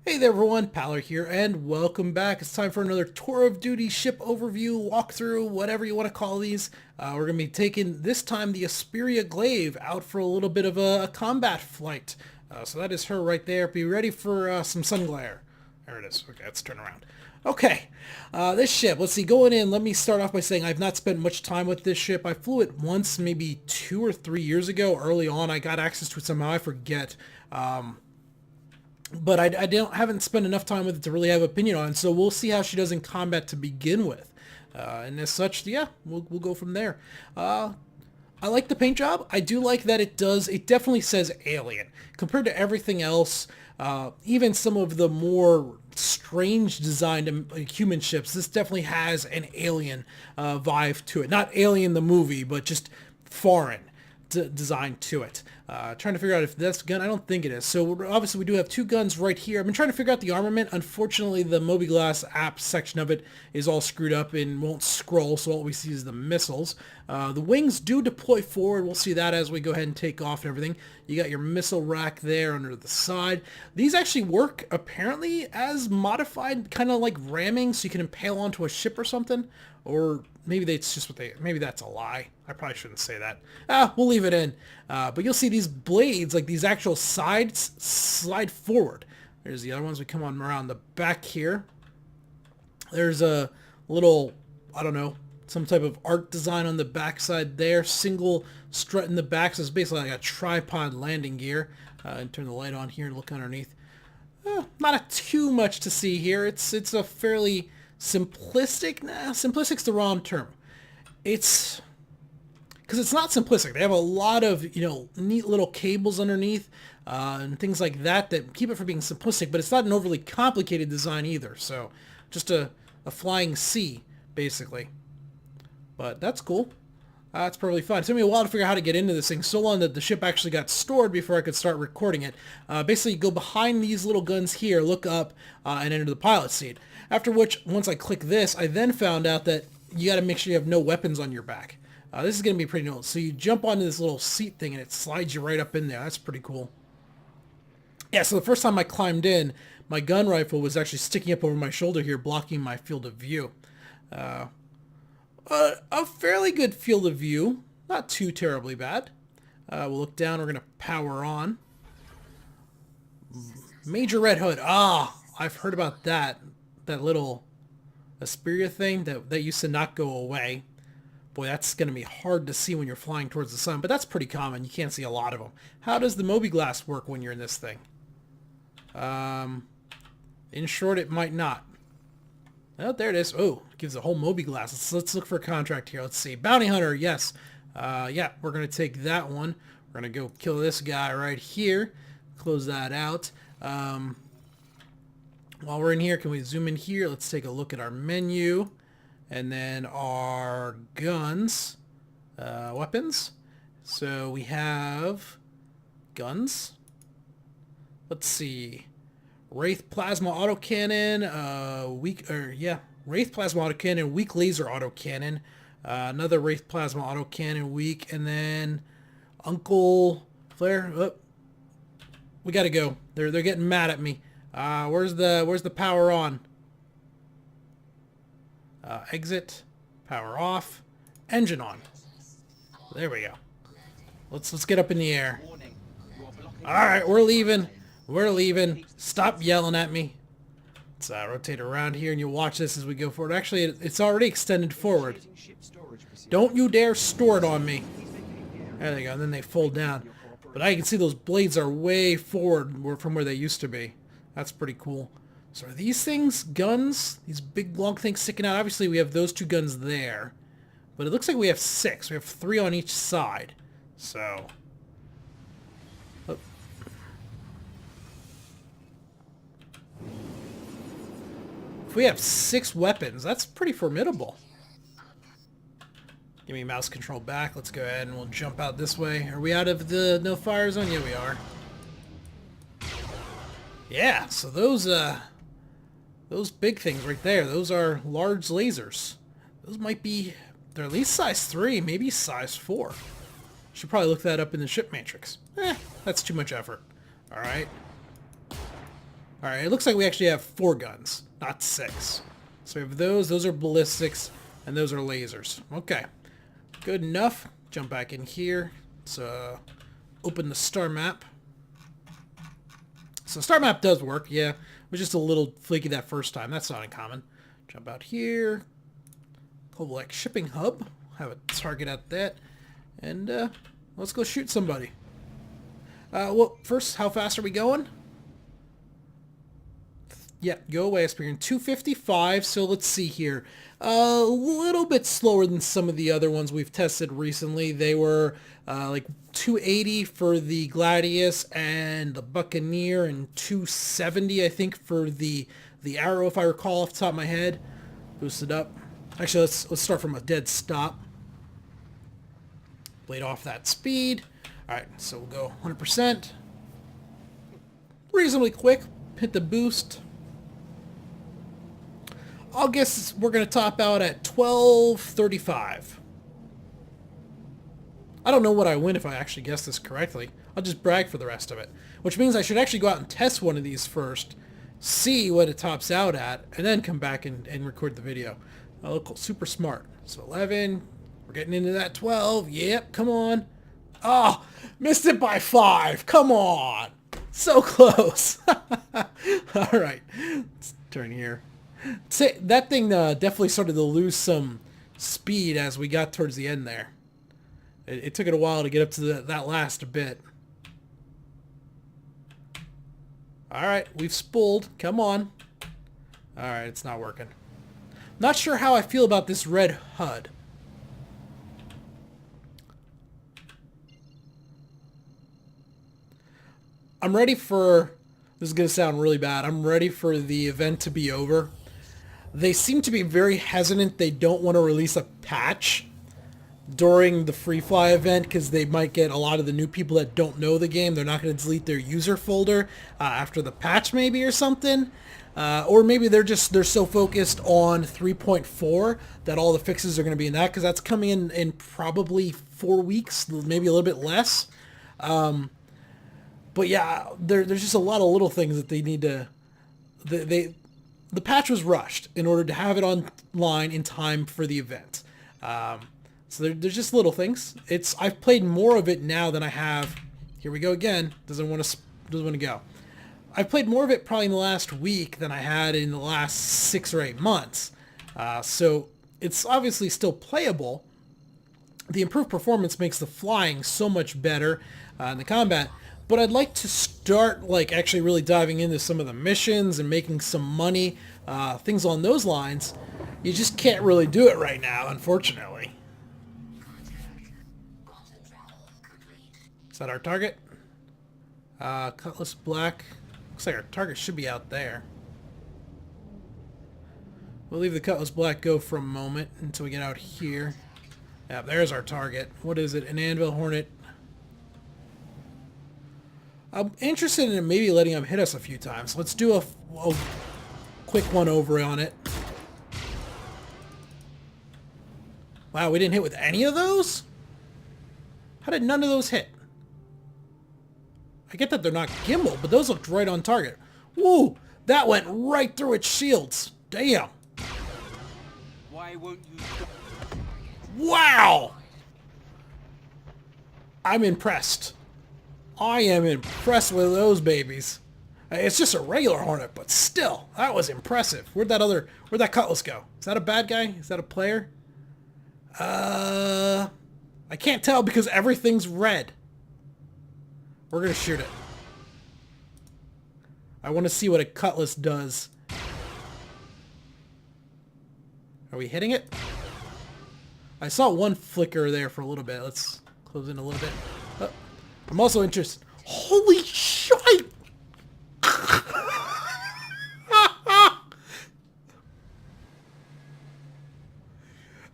Hey there everyone, Paller here, and welcome back. It's time for another Tour of Duty ship overview, walkthrough, whatever you want to call these. We're going to be taking, this time, the Esperia Glaive out for a little bit of a combat flight. So that is her right there. Be ready for some sun glare. There it is. Okay, let's turn around. Okay, this ship, let's see, going in, let me start off by saying I've not spent much time with this ship. I flew it once, maybe 2 or 3 years ago. Early on, I got access to it somehow, I forget. But haven't spent enough time with it to really have an opinion on it, so we'll see how she does in combat to begin with. And as such, yeah, we'll go from there. I like the paint job. I do like that it definitely says alien. Compared to everything else, even some of the more strange designed human ships, this definitely has an alien vibe to it. Not Alien the movie, but just foreign design to it. Trying to figure out if that's a gun. I don't think it is. So obviously we do have two guns right here. I've been trying to figure out the armament. Unfortunately, the mobiGlas app section of it is all screwed up and won't scroll, so all we see is the missiles. The wings do deploy forward. We'll see that as we go ahead and take off and everything. You got your missile rack there under the side. These actually work apparently as modified, kind of like ramming, so you can impale onto a ship or something. Or maybe it's just maybe that's a lie. I probably shouldn't say that. We'll leave it in. But you'll see these blades, like these actual sides, slide forward. There's the other ones. We come on around the back here. There's a little, I don't know, some type of art design on the back side there. Single strut in the back, so it's basically like a tripod landing gear. And turn the light on here and look underneath. Not too much to see here. It's a fairly simplistic. Simplistic's the wrong term. It's because it's not simplistic. They have a lot of, neat little cables underneath and things like that that keep it from being simplistic, but it's not an overly complicated design either. So just a flying C, basically. But that's cool. It's perfectly fine. It took me a while to figure out how to get into this thing, so long that the ship actually got stored before I could start recording it. Basically, you go behind these little guns here, look up, and enter the pilot seat. After which, once I click this, I then found out that you got to make sure you have no weapons on your back. This is going to be pretty cool. So you jump onto this little seat thing, and it slides you right up in there. That's pretty cool. Yeah, so the first time I climbed in, my gun rifle was actually sticking up over my shoulder here, blocking my field of view. A fairly good field of view. Not too terribly bad. We'll look down. We're going to power on. Major red hood. I've heard about that. That little Esperia thing that used to not go away. Boy, that's going to be hard to see when you're flying towards the sun, but that's pretty common. You can't see a lot of them. How does the mobiGlas work when you're in this thing? In short, it might not. Oh, there it is. Oh, it gives a whole mobiGlas. Let's look for a contract here. Let's see. Bounty Hunter, yes. Yeah, we're going to take that one. We're going to go kill this guy right here. Close that out. While we're in here, can we zoom in here? Let's take a look at our menu. And then our guns. Weapons. So we have guns. Let's see. Wraith Plasma Autocannon, Wraith Plasma Autocannon, weak laser autocannon, another Wraith Plasma Autocannon, weak, and then Uncle Flare. Oh, we gotta go. They're getting mad at me. Where's the power on? Exit, power off, engine on. There we go. Let's get up in the air. All right, we're leaving. We're leaving. Stop yelling at me. Let's rotate around here and you'll watch this as we go forward. Actually, it's already extended forward. Don't you dare store it on me. There they go. And then they fold down. But I can see those blades are way forward from where they used to be. That's pretty cool. So are these things guns? These big long things sticking out? Obviously, we have those two guns there. But it looks like we have 6. We have 3 on each side. So... if we have 6 weapons, that's pretty formidable. Give me mouse control back. Let's go ahead and we'll jump out this way. Are we out of the no fire zone? Yeah, we are. Yeah, so those big things right there, those are large lasers. Those might be, they're at least size 3, maybe size 4. Should probably look that up in the ship matrix. That's too much effort. Alright. Alright, it looks like we actually have 4 guns, not 6. So we have those are ballistics, and those are lasers. Okay, good enough. Jump back in here. Let's open the star map. So star map does work, yeah. It was just a little flaky that first time. That's not uncommon. Jump out here. Global shipping hub. Have a target at that. And let's go shoot somebody. Well, first, how fast are we going? Yeah, go away, Esperia. 255, so let's see here. A little bit slower than some of the other ones we've tested recently. They were like 280 for the Gladius and the Buccaneer, and 270, I think, for the Arrow, if I recall off the top of my head. Boosted up. Actually, let's start from a dead stop. Blade off that speed. All right, so we'll go 100%. Reasonably quick. Hit the boost. I'll guess we're going to top out at 1235. I don't know what I win if I actually guess this correctly. I'll just brag for the rest of it. Which means I should actually go out and test one of these first, see what it tops out at, and then come back and record the video. I look super smart. So 11, we're getting into that 12. Yep, come on. Oh, missed it by 5. Come on. So close. All right, let's turn here. Say, that thing definitely started to lose some speed as we got towards the end there. It took it a while to get up to that last bit. Alright, we've spooled. Come on. Alright, it's not working. Not sure how I feel about this red HUD. I'm ready for... This is going to sound really bad. I'm ready for the event to be over. They seem to be very hesitant. They don't want to release a patch during the free fly event because they might get a lot of the new people that don't know the game. They're not going to delete their user folder after the patch maybe or something. Or maybe they're so focused on 3.4 that all the fixes are going to be in that, because that's coming in probably 4 weeks, maybe a little bit less. But yeah, there's just a lot of little things that they need to... The patch was rushed in order to have it online in time for the event. So there's just little things. I've played more of it now than I have... Here we go again. Doesn't want to go. I've played more of it probably in the last week than I had in the last 6 or 8 months. So it's obviously still playable. The improved performance makes the flying so much better in the combat. But I'd like to start actually really diving into some of the missions and making some money, things along those lines. You just can't really do it right now, unfortunately. Is that our target? Cutlass Black. Looks like our target should be out there. We'll leave the Cutlass Black go for a moment until we get out here. Yeah, there's our target. What is it? An Anvil Hornet. I'm interested in maybe letting him hit us a few times. Let's do a quick one over on it. Wow, we didn't hit with any of those? How did none of those hit? I get that they're not gimbal, but those looked right on target. Woo! That went right through its shields. Damn. Why won't you... Wow! I'm impressed. I am impressed with those babies. It's just a regular Hornet, but still, that was impressive. Where'd that Cutlass go? Is that a bad guy? Is that a player? I can't tell because everything's red. We're gonna shoot it. I want to see what a Cutlass does. Are we hitting it? I saw one flicker there for a little bit. Let's close in a little bit. Oh, I'm also interested. Holy shit!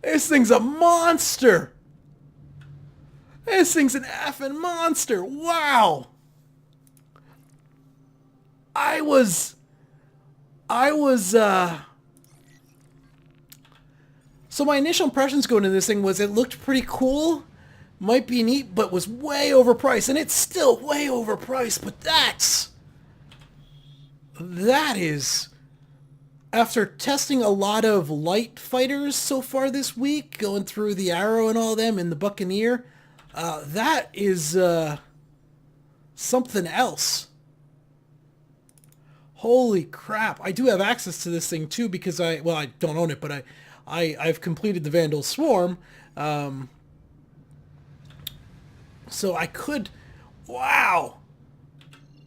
This thing's a monster! This thing's an effing monster! Wow! So my initial impressions going into this thing was it looked pretty cool, might be neat, but was way overpriced, and it's still way overpriced, but That is... After testing a lot of light fighters so far this week, going through the Arrow and all them and the Buccaneer, that is something else. Holy crap. I do have access to this thing too because I don't own it, but I've completed the Vandal Swarm. So I could... Wow!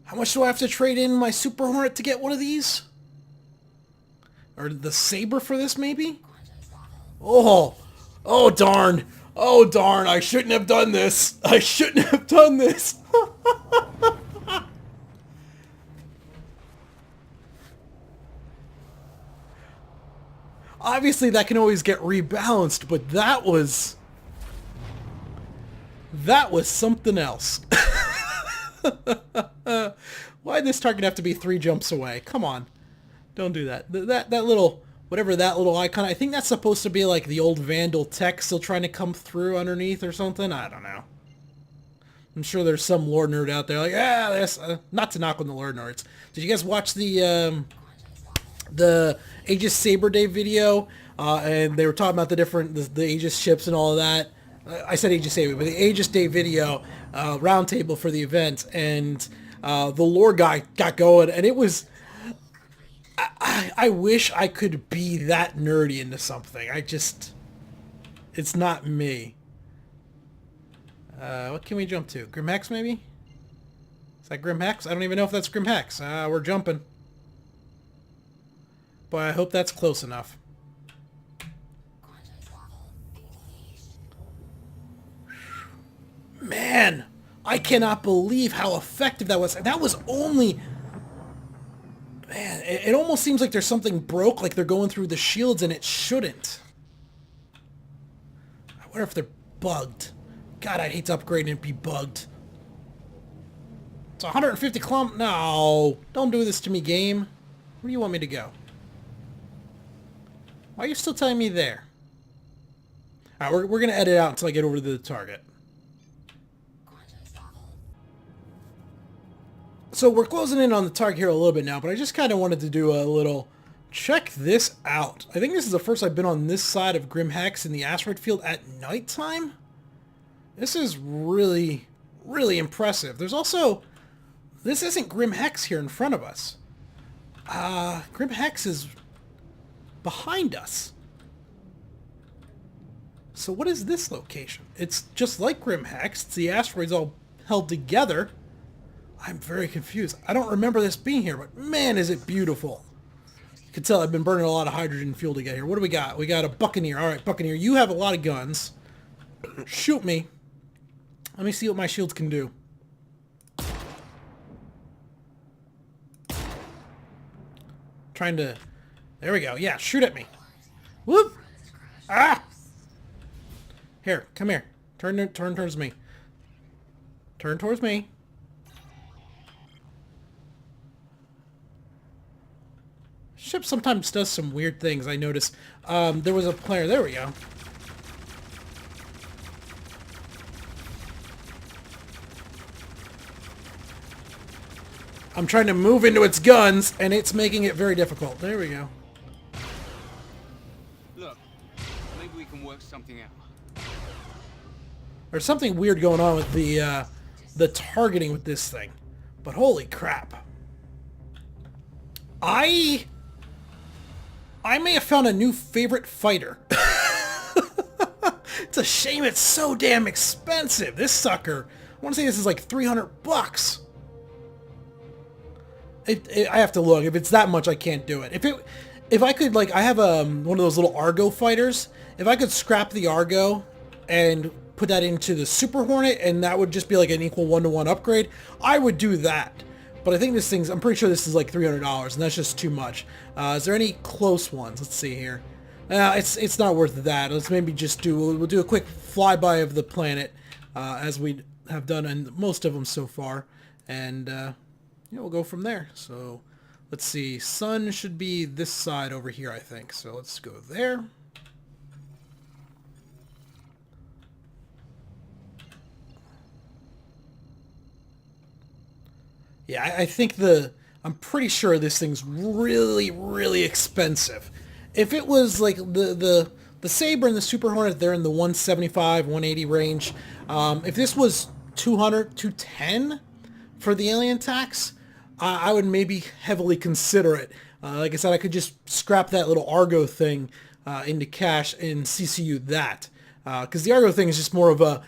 How much do I have to trade in my Super Hornet to get one of these? Or the Saber for this, maybe? Oh! Oh, darn! Oh, darn! I shouldn't have done this! I shouldn't have done this! Obviously, that can always get rebalanced, but that was something else. Why'd this target have to be 3 jumps away? Come on. Don't do that. That little, whatever that little icon, I think that's supposed to be like the old Vandal tech still trying to come through underneath or something. I don't know. I'm sure there's some lore nerd out there like, yeah, this, not to knock on the lore nerds. Did you guys watch the Aegis Saber Day video? And they were talking about the Aegis ships and all of that. I said Aegis Saber, but the Aegis Day video roundtable for the event, and the lore guy got going, and it was... I wish I could be that nerdy into something. It's not me. What can we jump to? Grim Hex, maybe? Is that Grim Hex? I don't even know if that's Grim Hex. We're jumping. But I hope that's close enough. Man, I cannot believe how effective that was. That was only... Man, it almost seems like there's something broke, like they're going through the shields, and it shouldn't. I wonder if they're bugged. God, I'd hate to upgrade and be bugged. It's 150 kilometers. No, don't do this to me, game. Where do you want me to go? Why are you still telling me there? All right, we're going to edit out until I get over to the target. So we're closing in on the target here a little bit now, but I just kind of wanted to do a little... Check this out. I think this is the first I've been on this side of Grim Hex in the asteroid field at nighttime. This is really, really impressive. There's also... This isn't Grim Hex here in front of us. Grim Hex is behind us. So what is this location? It's just like Grim Hex. It's the asteroids all held together. I'm very confused. I don't remember this being here, but man, is it beautiful. You can tell I've been burning a lot of hydrogen fuel to get here. What do we got? We got a Buccaneer. All right, Buccaneer, you have a lot of guns. Shoot me. Let me see what my shields can do. Trying to... There we go. Yeah, shoot at me. Whoop! Ah! Here, come here. Turn towards me. Turn towards me. Ship sometimes does some weird things, I notice. There was a player... There we go. I'm trying to move into its guns, and it's making it very difficult. There we go. Look, maybe we can work something out. There's something weird going on with the targeting with this thing. But holy crap. I may have found a new favorite fighter. It's a shame it's so damn expensive. This sucker, I want to say this is like 300 bucks. I have to look. If it's that much, I can't do it. If I could, like, I have one of those little Argo fighters. If I could scrap the Argo and put that into the Super Hornet, and that would just be like an equal 1-to-1 upgrade, I would do that. But I think I'm pretty sure this is like $300, and that's just too much. Is there any close ones? Let's see here. It's not worth that. Let's maybe just we'll do a quick flyby of the planet, as we have done in most of them so far, and yeah, we'll go from there. So let's see. Sun should be this side over here, I think. So let's go there. Yeah, I think I'm pretty sure this thing's really, really expensive. If it was like the Sabre and the Super Hornet, they're in the 175, 180 range. If this was 200, 210 for the alien tax, I would maybe heavily consider it. Like I said, I could just scrap that little Argo thing into cash and CCU that. Because the Argo thing is just more of a,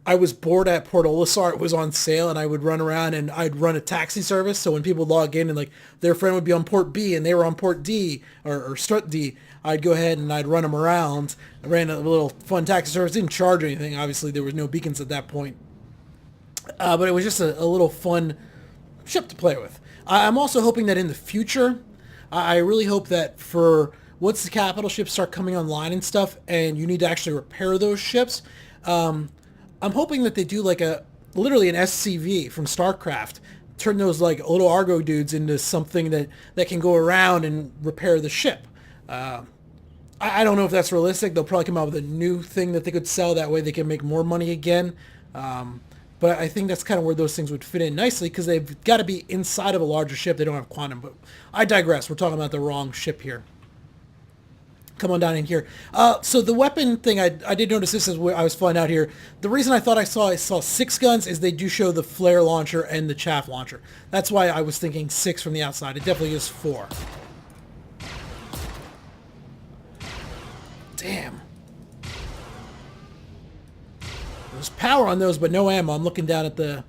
I was bored at Port Olisar, it was on sale, and I would run around and I'd run a taxi service. So when people log in and like their friend would be on port B and they were on port D or strut D, I'd go ahead and I'd run them around. I ran a little fun taxi service, didn't charge anything. Obviously there was no beacons at that point. But it was just a little fun ship to play with. I'm also hoping that in the future, I really hope that for once the capital ships start coming online and stuff, and you need to actually repair those ships, I'm hoping that they do like literally an SCV from StarCraft, turn those like little Argo dudes into something that can go around and repair the ship. I don't know if that's realistic. They'll probably come out with a new thing that they could sell. That way they can make more money again. But I think that's kind of where those things would fit in nicely because they've got to be inside of a larger ship. They don't have quantum. But I digress. We're talking about the wrong ship here. Come on down in here. So the weapon thing, I did notice this as I was flying out here. The reason I thought I saw 6 guns is they do show the flare launcher and the chaff launcher. That's why I was thinking 6 from the outside. It definitely is 4. Damn. There's power on those, but no ammo. I'm looking down at the...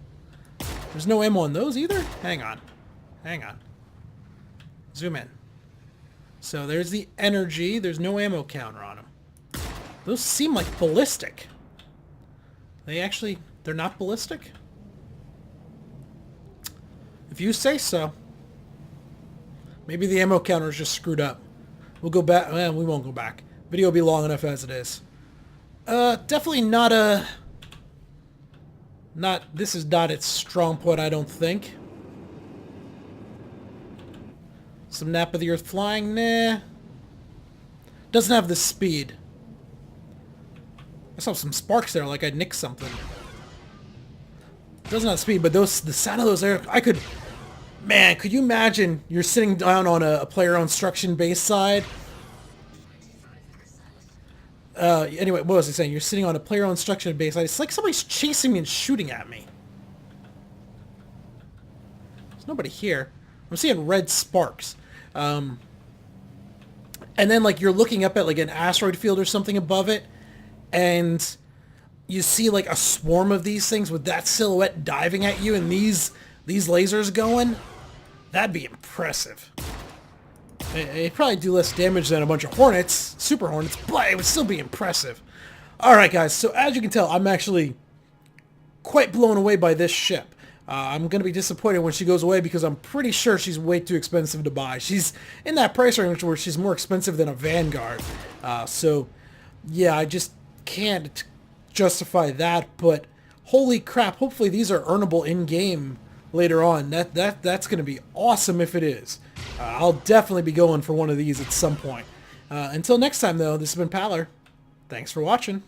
There's no ammo on those either? Hang on. Hang on. Zoom in. So there's the energy. There's no ammo counter on them. Those seem like ballistic. They're not ballistic? If you say so. Maybe the ammo counter is just screwed up. We'll go back. Well, we won't go back. Video will be long enough as it is. Definitely not a... This is not its strong point, I don't think. Some Nap of the Earth flying? Nah. Doesn't have the speed. I saw some sparks there, like I nicked something. Doesn't have speed, but the sound of those there, I could... Man, could you imagine you're sitting down on a player-owned instruction base side? Anyway, what was I saying? You're sitting on a player-owned instruction base side. It's like somebody's chasing me and shooting at me. There's nobody here. I'm seeing red sparks. And then like you're looking up at like an asteroid field or something above it, and you see like a swarm of these things with that silhouette diving at you and these lasers going. That'd be impressive. It'd probably do less damage than a bunch of Hornets, Super Hornets, but it would still be impressive. Alright guys, so as you can tell, I'm actually quite blown away by this ship. I'm going to be disappointed when she goes away because I'm pretty sure she's way too expensive to buy. She's in that price range where she's more expensive than a Vanguard. So, yeah, I just can't justify that, but holy crap, hopefully these are earnable in-game later on. That's going to be awesome if it is. I'll definitely be going for one of these at some point. Until next time, though, this has been Paler. Thanks for watching.